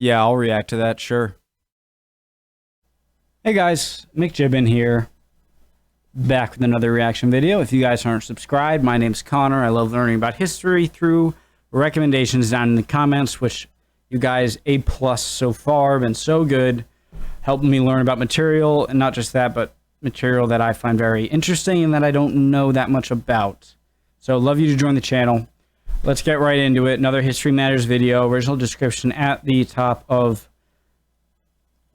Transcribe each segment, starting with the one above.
Yeah, I'll react to that, sure. Hey guys, McJibbin here. Back with another reaction video. If you guys aren't subscribed, my name's Connor. I love learning about history through recommendations down in the comments, which you guys A+ so far, been so good, helping me learn about material, and not just that, but material that I find very interesting and that I don't know that much about. So love you to join the channel. Let's get right into it. Another History Matters video. Original description at the top of...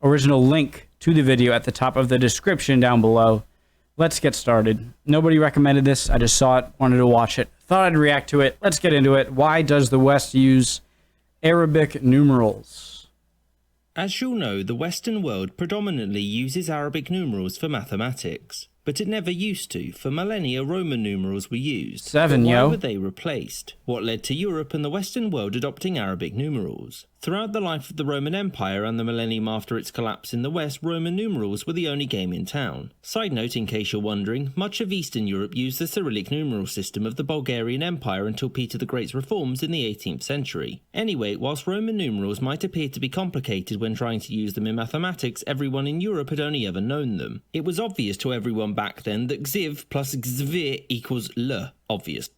Original link to the video at the top of the description down below. Let's get started. Nobody recommended this. I just saw it, wanted to watch it. Thought I'd react to it. Let's get into it. Why does the West use Arabic numerals? As you'll know, the Western world predominantly uses Arabic numerals for mathematics, but it never used to. For millennia, Roman numerals were used. Why were they replaced? What led to Europe and the Western world adopting Arabic numerals? Throughout the life of the Roman Empire and the millennium after its collapse in the West, Roman numerals were the only game in town. Side note, in case you're wondering, much of Eastern Europe used the Cyrillic numeral system of the Bulgarian Empire until Peter the Great's reforms in the 18th century. Anyway, whilst Roman numerals might appear to be complicated when trying to use them in mathematics, everyone in Europe had only ever known them. It was obvious to everyone back then that Xiv plus Xvir equals L. Obvious.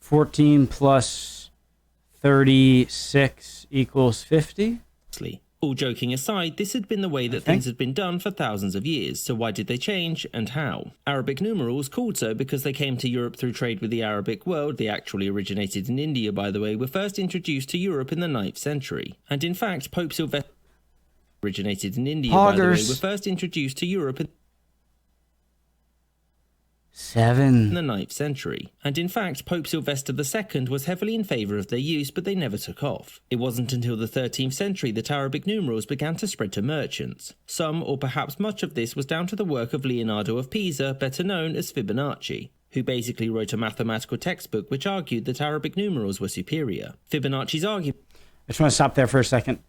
14 plus 36 equals 50? All joking aside, this had been the way that things had been done for thousands of years, so why did they change, and how? Arabic numerals, called so because they came to Europe through trade with the Arabic world, they actually originated in India by the way, were first introduced to Europe in the 9th century. And in fact, Pope Sylvester originated in India by the way, were first introduced to Europe in the 9th century. And in fact, Pope Sylvester II was heavily in favour of their use, but they never took off. It wasn't until the 13th century that Arabic numerals began to spread to merchants. Some, or perhaps much of this, was down to the work of Leonardo of Pisa, better known as Fibonacci, who basically wrote a mathematical textbook which argued that Arabic numerals were superior. Fibonacci's argument... I just want to stop there for a second.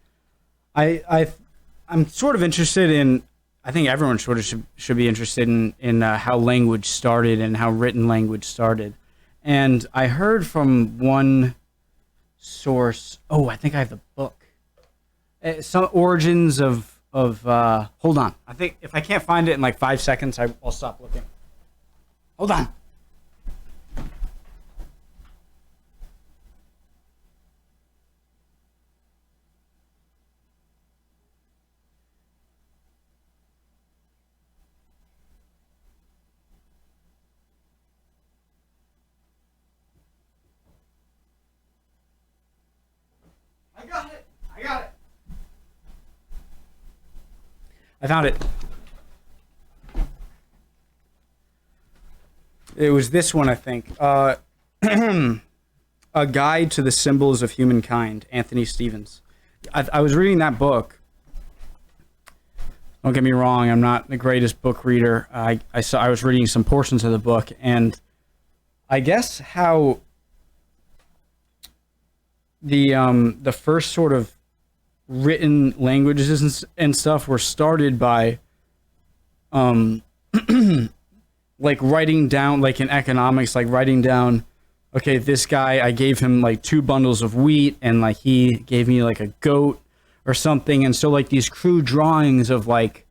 I'm sort of interested in... I think everyone sort of should be interested in how language started and how written language started. And I heard from one source... Oh, I think I have the book. Some origins of hold on. I think if I can't find it in like 5 seconds, I'll stop looking. Hold on. I got it. I found it. It was this one, I think. A Guide to the Symbols of Humankind, Anthony Stevens. I was reading that book. Don't get me wrong, I'm not the greatest book reader. I was reading some portions of the book, and I guess how the first sort of written languages and stuff were started by like writing down, like in economics, like writing down, okay, this guy, I gave him like 2 bundles of wheat and like he gave me like a goat or something. And so like these crude drawings of like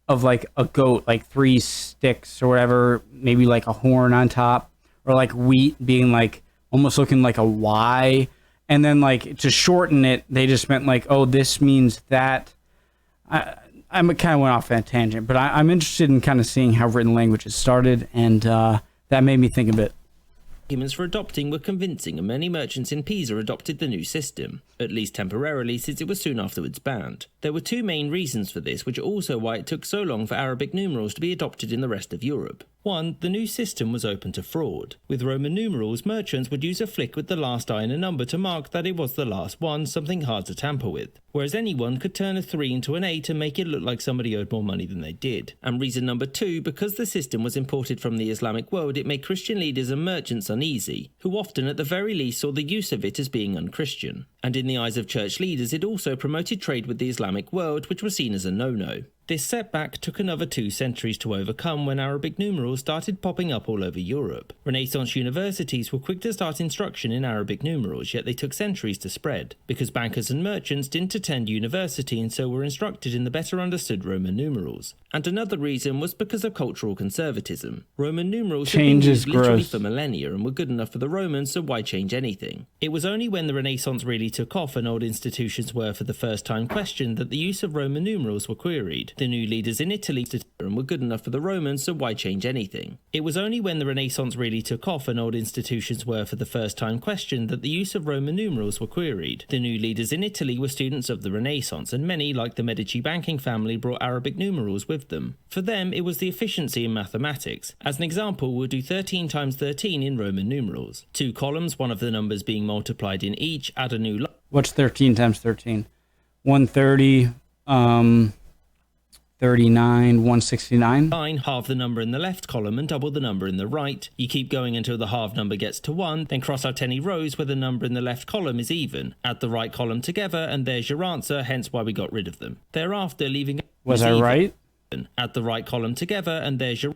a goat, like 3 sticks or whatever, maybe like a horn on top, or like wheat being like almost looking like a Y. And then, like, to shorten it, they just meant, like, oh, this means that. I kind of went off that tangent, but I'm interested in kind of seeing how written languages started, and that made me think a bit. Arguments for adopting were convincing, and many merchants in Pisa adopted the new system, at least temporarily, since it was soon afterwards banned. There were 2 main reasons for this, which are also why it took so long for Arabic numerals to be adopted in the rest of Europe. 1. The new system was open to fraud. With Roman numerals, merchants would use a flick with the last I in a number to mark that it was the last one, something hard to tamper with. Whereas anyone could turn a 3 into an 8 and make it look like somebody owed more money than they did. And reason number 2, because the system was imported from the Islamic world, it made Christian leaders and merchants uneasy, who often at the very least saw the use of it as being unchristian. And in the eyes of church leaders, it also promoted trade with the Islamic world, which was seen as a no-no. This setback took another 2 centuries to overcome when Arabic numerals started popping up all over Europe. Renaissance universities were quick to start instruction in Arabic numerals, yet they took centuries to spread, because bankers and merchants didn't attend university and so were instructed in the better understood Roman numerals. And another reason was because of cultural conservatism. Roman numerals had been used literally for millennia and were good enough for the Romans, so why change anything? It was only when the Renaissance really took off and old institutions were for the first time questioned that the use of Roman numerals were queried. The new leaders in Italy and were good enough for the Romans, so why change anything? It was only when the Renaissance really took off and old institutions were for the first time questioned that the use of Roman numerals were queried. The new leaders in Italy were students of the Renaissance, and many, like the Medici banking family, brought Arabic numerals with them. For them, it was the efficiency in mathematics. As an example, we'll do 13 times 13 in Roman numerals. 2 columns, one of the numbers being multiplied in each, add a new line. What's 13 times 13? 130, 39, 169. Line, halve the number in the left column and double the number in the right. You keep going until the halved number gets to 1, then cross out any rows where the number in the left column is even. Add the right column together and there's your answer, hence why we got rid of them. Thereafter, leaving... Was I right? Add the right column together and there's your...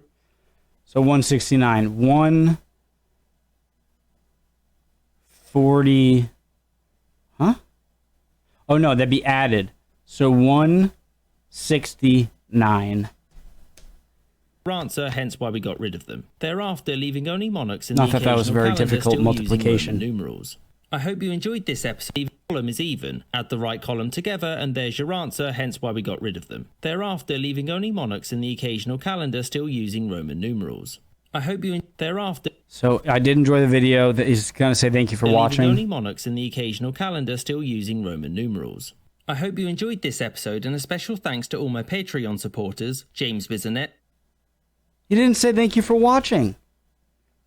So 169. 140... Huh? Oh no, that'd be added. So 169. Answer, hence why we got rid of them. Thereafter, leaving only monarchs in I the thought that was a very difficult multiplication. Numerals. I hope you enjoyed this episode. The column is even. Add the right column together and there's your answer, hence why we got rid of them. Thereafter, leaving only monarchs in the occasional calendar still using Roman numerals. I hope you thereafter. So I did enjoy the video. He's going to say thank you for watching. Only monarchs in the occasional calendar still using Roman numerals. I hope you enjoyed this episode, and a special thanks to all my Patreon supporters, James Bisonet. He didn't say thank you for watching.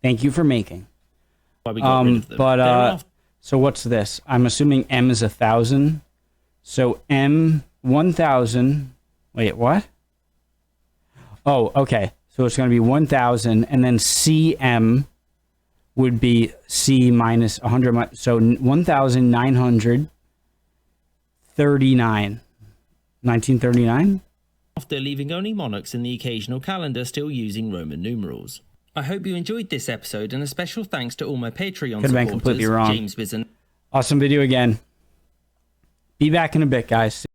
Thank you for making. Why we got rid of them. So what's this? I'm assuming M is 1,000. So M 1,000. Wait, what? Oh, okay. So it's going to be 1,000, and then CM would be C minus 100. So 1,939. 1939? After leaving only monarchs in the occasional calendar still using Roman numerals. I hope you enjoyed this episode, and a special thanks to all my Patreon supporters, completely wrong. James Bisonet. Awesome video again. Be back in a bit, guys.